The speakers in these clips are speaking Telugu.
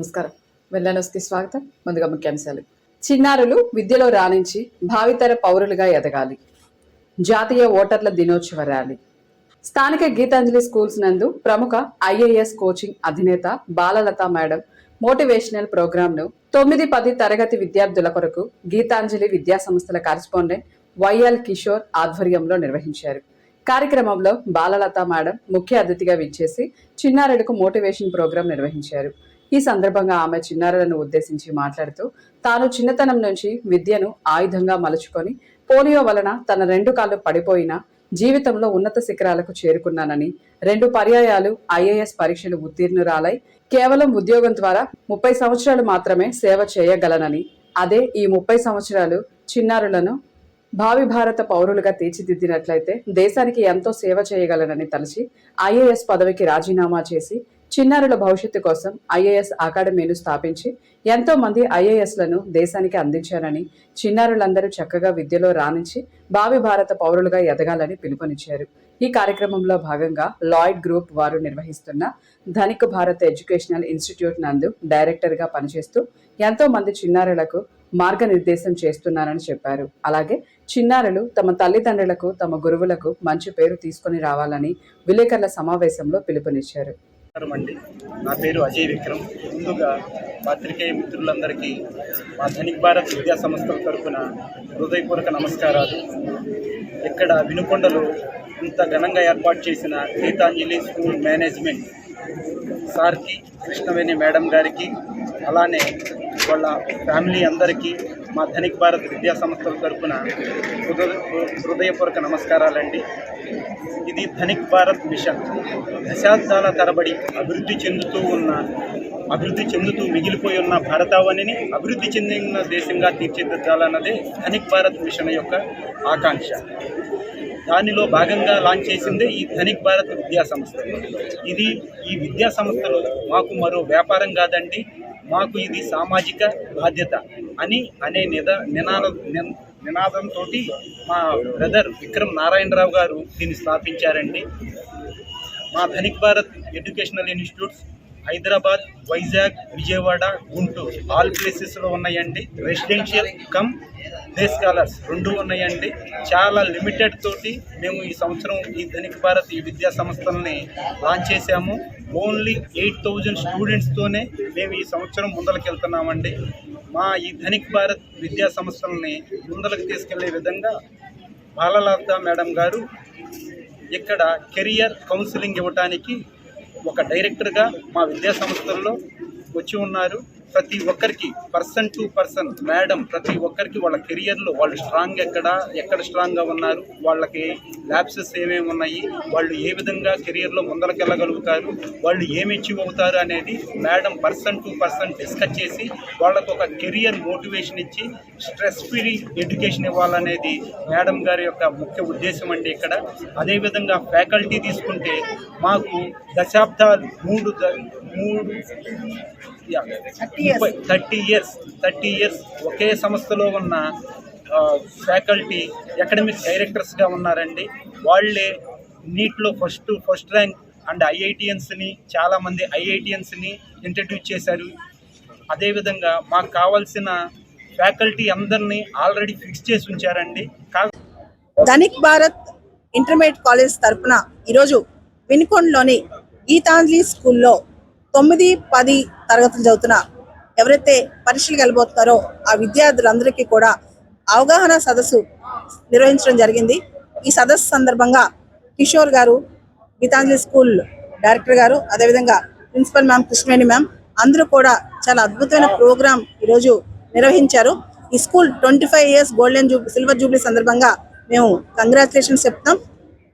నమస్కారం. వెల్లనోస్కి స్వాగతం. ముందుగా ముఖ్యాంశాలు. చిన్నారులు విద్యలో రాణించి భావితర పౌరులుగా ఎదగాలి. జాతీయ ఓటర్ల దినోత్సవ ర్యాలీ. స్థానిక గీతాంజలి స్కూల్స్ నందు ప్రముఖ ఐఏఎస్ కోచింగ్ అధినేత బాలలత మేడం మోటివేషనల్ ప్రోగ్రాంను 9-10 తరగతి విద్యార్థుల కొరకు గీతాంజలి విద్యా సంస్థల కరెస్పాండెంట్ వైఎల్ కిషోర్ ఆధ్వర్యంలో నిర్వహించారు. కార్యక్రమంలో బాలలత మేడం ముఖ్య అతిథిగా విచ్చేసి చిన్నారులకు మోటివేషన్ ప్రోగ్రాం నిర్వహించారు. ఈ సందర్భంగా ఆమె చిన్నారులను ఉద్దేశించి మాట్లాడుతూ తాను చిన్నతనం నుంచి విద్యను ఆయుధంగా మలుచుకొని పోలియో వలన తన 2 కాళ్ళు పడిపోయినా జీవితంలో ఉన్నత శిఖరాలకు చేరుకున్నానని, 2 పర్యాయాలు ఐఏఎస్ పరీక్షలు ఉత్తీర్ణురాలై కేవలం ఉద్యోగం ద్వారా 30 సంవత్సరాలు మాత్రమే సేవ చేయగలనని, అదే ఈ 30 సంవత్సరాలు చిన్నారులను భావి భారత పౌరులుగా తీర్చిదిద్దినట్లయితే దేశానికి ఎంతో సేవ చేయగలనని తలచి ఐఏఎస్ పదవికి రాజీనామా చేసి చిన్నారుల భవిష్యత్తు కోసం ఐఏఎస్ అకాడమీని స్థాపించి ఎంతో మంది ఐఏఎస్లను దేశానికి అందించారని, చిన్నారులందరూ చక్కగా విద్యలో రాణించి భావి భారత పౌరులుగా ఎదగాలని పిలుపునిచ్చారు. ఈ కార్యక్రమంలో భాగంగా లాయిడ్ గ్రూప్ వారు నిర్వహిస్తున్న ధనిక్ భారత్ ఎడ్యుకేషనల్ ఇన్స్టిట్యూట్ నందు డైరెక్టర్గా పనిచేస్తూ ఎంతో మంది చిన్నారులకు మార్గనిర్దేశం చేస్తున్నారని చెప్పారు. అలాగే చిన్నారులు తమ తల్లిదండ్రులకు, తమ గురువులకు మంచి పేరు తీసుకొని రావాలని విలేకరుల సమావేశంలో పిలుపునిచ్చారు. నా పేరు అజయ్ విక్రమ్. ముందుగా పాత్రికేయ మిత్రులందరికీ మా ధనిక్ భారత్ విద్యా సంస్థల తరఫున హృదయపూర్వక నమస్కారాలు. ఇక్కడ వినుకొండలో ఇంత ఘనంగా ఏర్పాటు చేసిన గీతాంజలి స్కూల్ మేనేజ్మెంట్ సార్కి, కృష్ణవేణి మేడం గారికి, అలానే వాళ్ళ ఫ్యామిలీ అందరికీ మా ధనిక్ భారత్ విద్యా సంస్థల తరఫున హృదయపూర్వక నమస్కారాలండి. ఇది ధనిక్ భారత్ మిషన్. దశాబ్దాల తరబడి అభివృద్ధి చెందుతూ మిగిలిపోయి ఉన్న భారతావనిని అభివృద్ధి చెందిన దేశంగా తీర్చిదిద్దాలన్నదే ధనిక్ భారత్ మిషన్ యొక్క ఆకాంక్ష. దానిలో భాగంగా లాంచ్ చేసిందే ఈ ధనిక్ భారత్ విద్యా సంస్థ. ఈ విద్యా సంస్థలు మాకు మరో వ్యాపారం కాదండి, మాకు ఇది సామాజిక బాధ్యత అనే నినాదంతో మా బ్రదర్ విక్రమ్ నారాయణరావు గారు దీన్ని స్థాపించారండి. మా Dhanik Bharat educational institutes Hyderabad, Vizag, Vijayawada, Guntur all ప్లేసెస్లో ఉన్నాయండి. రెసిడెన్షియల్ కమ్ డే స్కాలర్స్ 2 ఉన్నాయండి. చాలా లిమిటెడ్ తోటి మేము ఈ సంవత్సరం ఈ ధనిక్ భారత్ ఈ విద్యా సంస్థల్ని లాంచ్ చేశాము. ఓన్లీ 8000 స్టూడెంట్స్తోనే మేము ఈ సంవత్సరం ముందరికి వెళ్తున్నామండి. మా ఈ ధనిక్ భారత్ విద్యా సంస్థల్ని ముందరకు తీసుకెళ్లే విధంగా బాలలత మేడం గారు ఇక్కడ కెరియర్ కౌన్సిలింగ్ ఇవ్వటానికి ఒక డైరెక్టర్గా మా విద్యా సంస్థల్లో వచ్చి ఉన్నారు. ప్రతి ఒక్కరికి పర్సన్ టు పర్సన్ మేడం ప్రతి ఒక్కరికి వాళ్ళ కెరియర్లో వాళ్ళు ఎక్కడ స్ట్రాంగ్గా ఉన్నారు, వాళ్ళకి ల్యాబ్సెస్ ఏమేమి ఉన్నాయి, వాళ్ళు ఏ విధంగా కెరియర్లో ముందరకు వెళ్ళగలుగుతారు, వాళ్ళు ఏమి అచీవ్ అవుతారు అనేది madam person to person discuss చేసి వాళ్ళకు ఒక కెరియర్ మోటివేషన్ ఇచ్చి స్ట్రెస్ ఫ్రీ ఎడ్యుకేషన్ ఇవ్వాలనేది మేడం గారి యొక్క ముఖ్య ఉద్దేశం అండి. ఇక్కడ అదేవిధంగా ఫ్యాకల్టీ తీసుకుంటే మాకు దశాబ్దాలు 30 ఇయర్స్ ఒకే సంస్థలో ఉన్న ఫ్యాకల్టీ అకాడమిక్ డైరెక్టర్స్గా ఉన్నారండి. వాళ్ళే నీట్లో ఫస్ట్ ర్యాంక్ అండ్ ఐఐటిఎన్స్ని చాలామంది ఐఐటిఎన్స్ని ఇంట్రడ్యూస్ చేశారు. అదేవిధంగా మాకు కావాల్సిన ఫ్యాకల్టీ అందరినీ ఆల్రెడీ ఫిక్స్ చేసి ఉంచారండి. ధనిక్ భారత్ ఇంటర్మీడియట్ కాలేజ్ తరఫున ఈరోజు వినుకొండలోని గీతాంజలి స్కూల్లో 9-10 తరగతులు చదువుతున్న ఎవరైతే పరీక్షలకు వెళ్ళబోతున్నారో ఆ విద్యార్థులందరికీ కూడా అవగాహన సదస్సు నిర్వహించడం జరిగింది. ఈ సదస్సు సందర్భంగా కిషోర్ గారు, గీతాంజలి స్కూల్ డైరెక్టర్ గారు, అదేవిధంగా ప్రిన్సిపల్ మ్యామ్ కృష్ణవేణి మ్యామ్ అందరూ కూడా చాలా అద్భుతమైన ప్రోగ్రాం ఈరోజు నిర్వహించారు. ఈ స్కూల్ 25 ఇయర్స్ సిల్వర్ జూబ్లీ సందర్భంగా మేము కంగ్రాచులేషన్స్ చెప్తాం.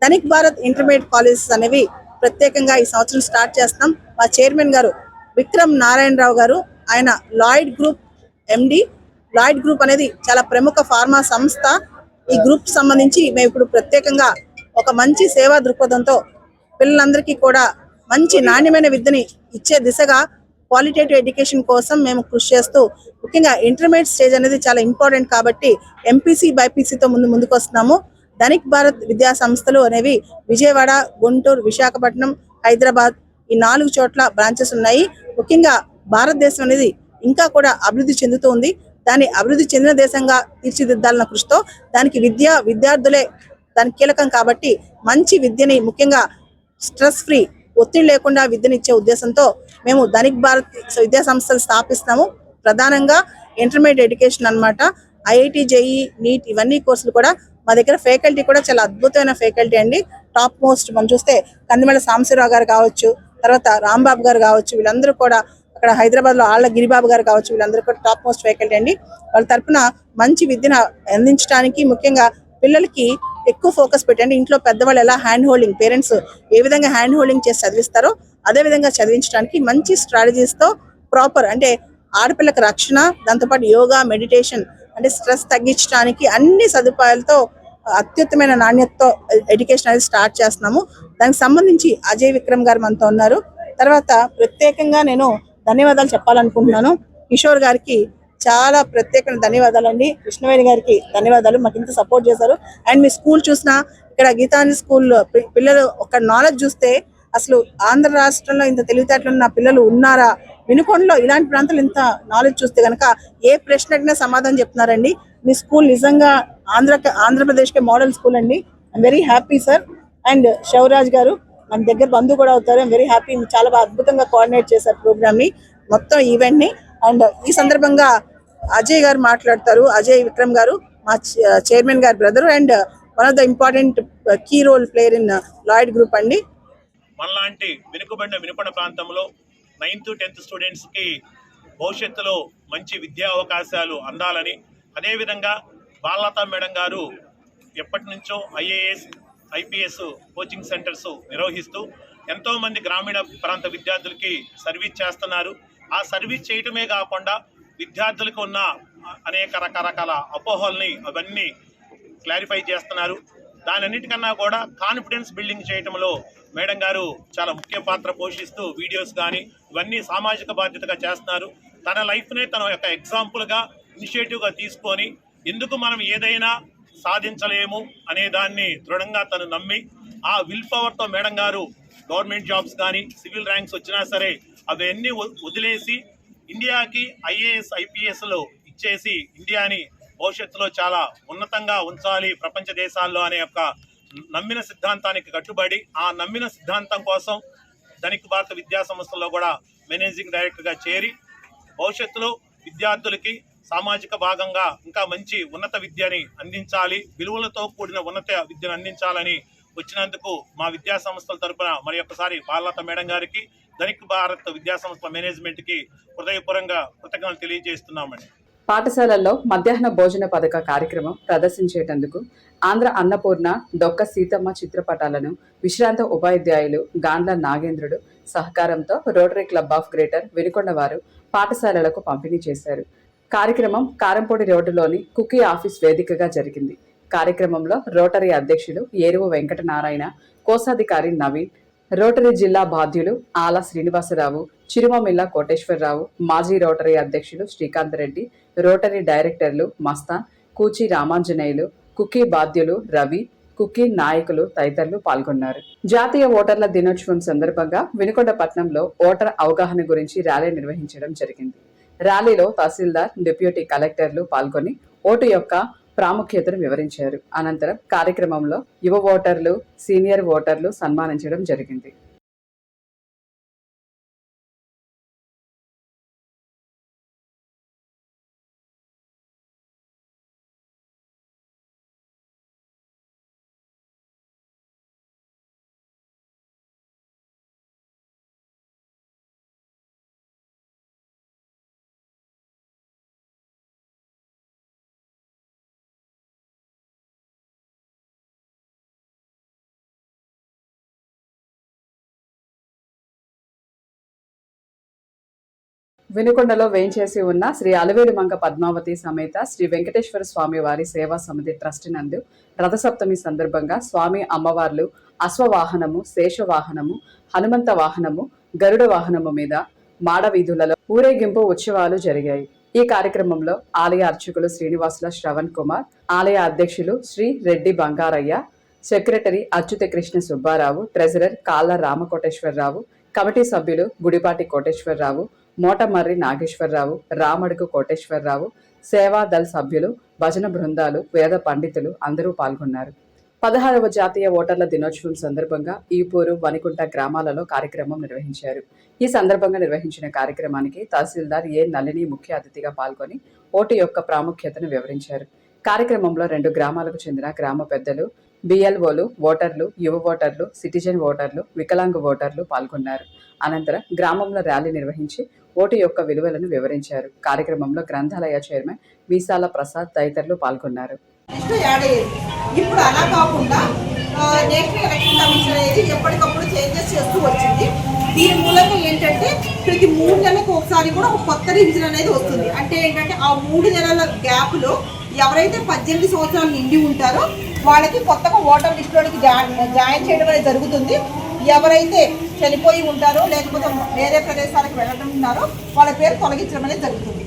ధనిక్ భారత్ ఇంటర్మీడియట్ కాలేజెస్ అనేవి ప్రత్యేకంగా ఈ సంవత్సరం స్టార్ట్ చేస్తాం. మా చైర్మన్ గారు విక్రమ్ నారాయణరావు గారు, ఆయన లాయిడ్ గ్రూప్ ఎండి. లాయిడ్ గ్రూప్ అనేది చాలా ప్రముఖ ఫార్మా సంస్థ. ఈ గ్రూప్ సంబంధించి మేము ఇప్పుడు ప్రత్యేకంగా ఒక మంచి సేవా దృక్పథంతో పిల్లలందరికీ కూడా మంచి నాణ్యమైన విద్యని ఇచ్చే దిశగా క్వాలిటేటివ్ ఎడ్యుకేషన్ కోసం మేము కృషి చేస్తూ, ముఖ్యంగా ఇంటర్మీడియట్ స్టేజ్ అనేది చాలా ఇంపార్టెంట్ కాబట్టి ఎంపీసీ బైపీసీతో ముందుకు వస్తున్నాము. ధనిక్ భారత్ విద్యా సంస్థలు అనేవి విజయవాడ, గుంటూరు, విశాఖపట్నం, హైదరాబాద్ ఈ 4 చోట్ల బ్రాంచెస్ ఉన్నాయి. ముఖ్యంగా భారతదేశం అనేది ఇంకా కూడా అభివృద్ధి చెందుతూ ఉంది. దాన్ని అభివృద్ధి చెందిన దేశంగా తీర్చిదిద్దాలన్న కృషితో దానికి విద్యార్థులే దానికి కీలకం కాబట్టి మంచి విద్యని, ముఖ్యంగా స్ట్రెస్ ఫ్రీ, ఒత్తిడి లేకుండా విద్యనిచ్చే ఉద్దేశంతో మేము ధనిక్ భారత్ విద్యా సంస్థలు స్థాపిస్తాము. ప్రధానంగా ఇంటర్మీడియట్ ఎడ్యుకేషన్ అన్నమాట. ఐఐటి, జేఈ, నీట్ ఇవన్నీ కోర్సులు కూడా మా దగ్గర ఫ్యాకల్టీ కూడా చాలా అద్భుతమైన ఫ్యాకల్టీ అండి. టాప్ మోస్ట్ మనం చూస్తే కందిమల సాంబశివరావు గారు కావచ్చు, తర్వాత రాంబాబు గారు కావచ్చు, వీళ్ళందరూ కూడా అక్కడ హైదరాబాద్లో ఆళ్ళ గిరిబాబు గారు కావచ్చు, వీళ్ళందరూ కూడా టాప్ మోస్ట్ ఫ్యాకల్టీ అండి. వాళ్ళ తరఫున మంచి విద్యను అందించడానికి ముఖ్యంగా పిల్లలకి ఎక్కువ ఫోకస్ పెట్టండి. ఇంట్లో పెద్దవాళ్ళు ఎలా హ్యాండ్ హోల్డింగ్, పేరెంట్స్ ఏ విధంగా హ్యాండ్ హోల్డింగ్ చేసి చదివిస్తారో అదే విధంగా చదివించడానికి మంచి స్ట్రాటజీస్తో ప్రాపర్ అంటే ఆడపిల్లకి రక్షణ, దాంతోపాటు యోగా, మెడిటేషన్ అంటే స్ట్రెస్ తగ్గించడానికి అన్ని సదుపాయాలతో అత్యుత్తమైన నాణ్యతతో ఎడ్యుకేషన్ అనేది స్టార్ట్ చేస్తున్నాము. దానికి సంబంధించి అజయ్ విక్రమ్ గారు మనతో ఉన్నారు. తర్వాత ప్రత్యేకంగా నేను ధన్యవాదాలు చెప్పాలనుకుంటున్నాను. కిషోర్ గారికి చాలా ప్రత్యేకమైన ధన్యవాదాలండి. కృష్ణవేణి గారికి ధన్యవాదాలు, మాకు ఇంత సపోర్ట్ చేశారు. అండ్ మీ స్కూల్ చూసినా ఇక్కడ గీతాంజలి స్కూల్ పిల్లలు ఒక నాలెడ్జ్ చూస్తే అసలు ఆంధ్ర రాష్ట్రంలో ఇంత తెలివితేటలు ఉన్న పిల్లలు ఉన్నారా, వినుకొండలో ఇలాంటి ప్రాంతాలు ఇంత నాలెడ్జ్ చూస్తే కనుక ఏ ప్రశ్న అడిగినా సమాధానం చెప్తున్నారండి. మీ స్కూల్ నిజంగా ఆంధ్రప్రదేశ్కే మోడల్ స్కూల్ అండి. I am very happy sir. And Shivaraj గారు మన దగ్గర బంధువు కూడా అవుతారు. ఐఎమ్ వెరీ హ్యాపీ, చాలా బాగా అద్భుతంగా కోఆర్డినేట్ చేశారు ప్రోగ్రామ్ని, మొత్తం ఈవెంట్ని. అండ్ ఈ సందర్భంగా అజయ్ గారు మాట్లాడతారు. అజయ్ విక్రమ్ గారు మా చైర్మన్ గారి brother and one of the important key role player in Lloyd group అండి. మనలాంటి వెనుకబడిన వినుకొండ ప్రాంతంలో 9th, 10th స్టూడెంట్స్కి భవిష్యత్తులో మంచి విద్యా అవకాశాలు అందాలని, అదేవిధంగా బాలలత మేడం గారు ఎప్పటి నుంచో ఐఏఎస్, ఐపీఎస్ కోచింగ్ సెంటర్స్ నిర్వహిస్తూ ఎంతోమంది గ్రామీణ ప్రాంత విద్యార్థులకి సర్వీస్ చేస్తున్నారు. ఆ సర్వీస్ చేయటమే కాకుండా విద్యార్థులకు ఉన్న అనేక రకరకాల అపోహల్ని అవన్నీ క్లారిఫై చేస్తున్నారు. దానన్నిటికన్నా కూడా కాన్ఫిడెన్స్ బిల్డింగ్ చేయటంలో మేడం గారు చాలా ముఖ్య పాత్ర పోషిస్తూ వీడియోస్ కానీ ఇవన్నీ సామాజిక బాధ్యతగా చేస్తున్నారు. తన లైఫ్నే తన యొక్క ఎగ్జాంపుల్గా, ఇనిషియేటివ్గా తీసుకొని ఎందుకు మనం ఏదైనా సాధించలేము అనే దాన్ని దృఢంగా తను నమ్మి ఆ విల్ పవర్తో మేడం గారు గవర్నమెంట్ జాబ్స్ కానీ సివిల్ ర్యాంక్స్ వచ్చినా సరే అవన్నీ వదిలేసి ఇండియాకి ఐఏఎస్, ఐపీఎస్లో ఇచ్చేసి ఇండియాని భవిష్యత్తులో చాలా ఉన్నతంగా ఉంచాలి ప్రపంచ దేశాల్లో అనే యొక్క నమ్మిన సిద్ధాంతానికి కట్టుబడి ఆ నమ్మిన సిద్ధాంతం కోసం ధనిక్ భారత విద్యా సంస్థల్లో కూడా మేనేజింగ్ డైరెక్టర్గా చేరి భవిష్యత్తులో విద్యార్థులకి సామాజిక భాగంగా ఇంకా మంచి ఉన్నత విద్యని అందించాలి, విలువలతో కూడిన ఉన్నత విద్యను అందించాలని వచ్చినందుకు మా విద్యా సంస్థల తరపున మరి ఒక్కసారి బాలలత మేడం గారికి, ధనిక్ భారత్ విద్యా సంస్థల మేనేజ్మెంట్కి హృదయపూర్వకంగా కృతజ్ఞతలు తెలియజేస్తున్నామండి. పాఠశాలల్లో మధ్యాహ్న భోజన పథక కార్యక్రమం ప్రదర్శించేటందుకు ఆంధ్ర అన్నపూర్ణ, డొక్క సీతమ్మ చిత్రపటాలను విశ్రాంత ఉపాధ్యాయులు గాండ్ల నాగేంద్రుడు సహకారంతో rotary club of greater Vinukonda వారు పాఠశాలలకు పంపిణీ చేశారు. కార్యక్రమం కారంపొడి రోడ్డులోని కుకీ ఆఫీస్ వేదికగా జరిగింది. కార్యక్రమంలో రోటరీ అధ్యక్షులు ఏరువు వెంకటనారాయణ, కోశాధికారి నవీన్, రోటరీ జిల్లా బాధ్యులు ఆల శ్రీనివాసరావు, చిరుమమిల్ల కోటేశ్వరరావు, మాజీ రోటరీ అధ్యక్షులు శ్రీకాంత్ రెడ్డి, రోటరీ డైరెక్టర్లు మస్తాన్, కూచి రామాంజనేయులు, కుకీ బాధ్యులు రవి, కుకీ నాయకులు తదితరులు పాల్గొన్నారు. జాతీయ ఓటర్ల దినోత్సవం సందర్భంగా వినుకొండ పట్టణంలో ఓటర్ అవగాహన గురించి ర్యాలీ నిర్వహించడం జరిగింది. ర్యాలీలో తహసీల్దార్, డిప్యూటీ కలెక్టర్లు పాల్గొని ఓటు యొక్క ప్రాముఖ్యతను వివరించారు. అనంతరం కార్యక్రమంలో యువ ఓటర్లు, సీనియర్ ఓటర్లు సన్మానించడం జరిగింది. వినుకొండలో వేయించేసి ఉన్న శ్రీ అలవేలు మంగ పద్మావతి సమేత శ్రీ వెంకటేశ్వర స్వామి వారి సేవా సమితి ట్రస్ట్ నందు రథసప్తమి సందర్భంగా స్వామి అమ్మవార్లు అశ్వవాహనము, శేషవాహనము, హనుమంత వాహనము, గరుడ వాహనము మీద మాడ వీధులలో ఊరేగింపు ఉత్సవాలు జరిగాయి. ఈ కార్యక్రమంలో ఆలయ అర్చకులు శ్రీనివాసుల శ్రవణ్ కుమార్, ఆలయ అధ్యక్షులు శ్రీ రెడ్డి బంగారయ్య, సెక్రటరీ అచ్యుత కృష్ణ సుబ్బారావు, ట్రెజరర్ కాళ్ళ రామకోటేశ్వరరావు, కమిటీ సభ్యులు గుడిపాటి కోటేశ్వరరావు, మోటమర్రి నాగేశ్వరరావు, రామడుగు కోటేశ్వరరావు, సేవాదళ్ సభ్యులు, భజన బృందాలు, వేద పండితులు అందరూ పాల్గొన్నారు. 16వ జాతీయ ఓటర్ల దినోత్సవం సందర్భంగా ఈపూరు, వనికుంట గ్రామాలలో కార్యక్రమం నిర్వహించారు. ఈ సందర్భంగా నిర్వహించిన కార్యక్రమానికి తహసీల్దార్ ఏ నళిని ముఖ్య అతిథిగా పాల్గొని ఓటు యొక్క ప్రాముఖ్యతను వివరించారు. కార్యక్రమంలో 2 గ్రామాలకు చెందిన గ్రామ పెద్దలు, బిఎల్ఓలు, ఓటర్లు, యువ ఓటర్లు, సిటిజన్ ఓటర్లు, వికలాంగ ఓటర్లు పాల్గొన్నారు. అనంతరం గ్రామంలో ర్యాలీ నిర్వహించి ఓటు యొక్క విలువలను వివరించారు. కార్యక్రమంలో గ్రంథాలయ చైర్మన్ వీసాల ప్రసాద్ తదితరులు పాల్గొన్నారు. ఇప్పుడు అలా కాకుండా నేషనల్ ఎలక్షన్ కమిషన్ అనేది ఎప్పటికప్పుడు చేంజెస్ చేస్తూ వచ్చింది. దీని మూలంగా ఏంటంటే ప్రతి 3 నెలలకు ఒకసారి కూడా ఒక కొత్త రివిజన్ అనేది వస్తుంది. అంటే ఏంటంటే ఆ 3 నెలల గ్యాప్లో ఎవరైతే 18 సంవత్సరాలు నిండి ఉంటారో వాళ్ళకి కొత్తగా ఓటర్ లిస్టులోకి జాయిన్ చేయడం అనేది జరుగుతుంది. ఎవరైతే చనిపోయి ఉంటారో లేకపోతే వేరే ప్రదేశాలకు వెళ్ళడం ఉన్నారో వాళ్ళ పేరు తొలగించడం అనేది జరుగుతుంది.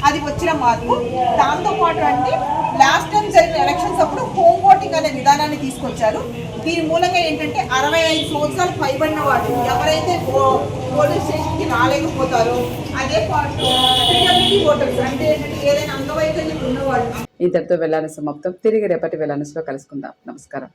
అది వచ్చిన మార్పు. దాంతోపాటు అంటే లాస్ట్ టైం జరిగిన ఎలక్షన్స్ అప్పుడు హోమ్ ఓటింగ్ అనే విధానాన్ని తీసుకొచ్చారు. దీని మూలంగా ఏంటంటే 65 సంవత్సరాలు పైబడిన వాళ్ళు ఎవరైతే పోలింగ్ స్టేషన్కి రాలేకపోతారో అదే పాటు ఓటర్స్ అంటే ఏదైనా అంగవైకల్యం ఉన్నవాళ్ళు. ఇంతటితో వెళ్ళాలని సమాప్తం. తిరిగి రేపటి వెళ్ళానిలో కలుసుకుందాం. నమస్కారం.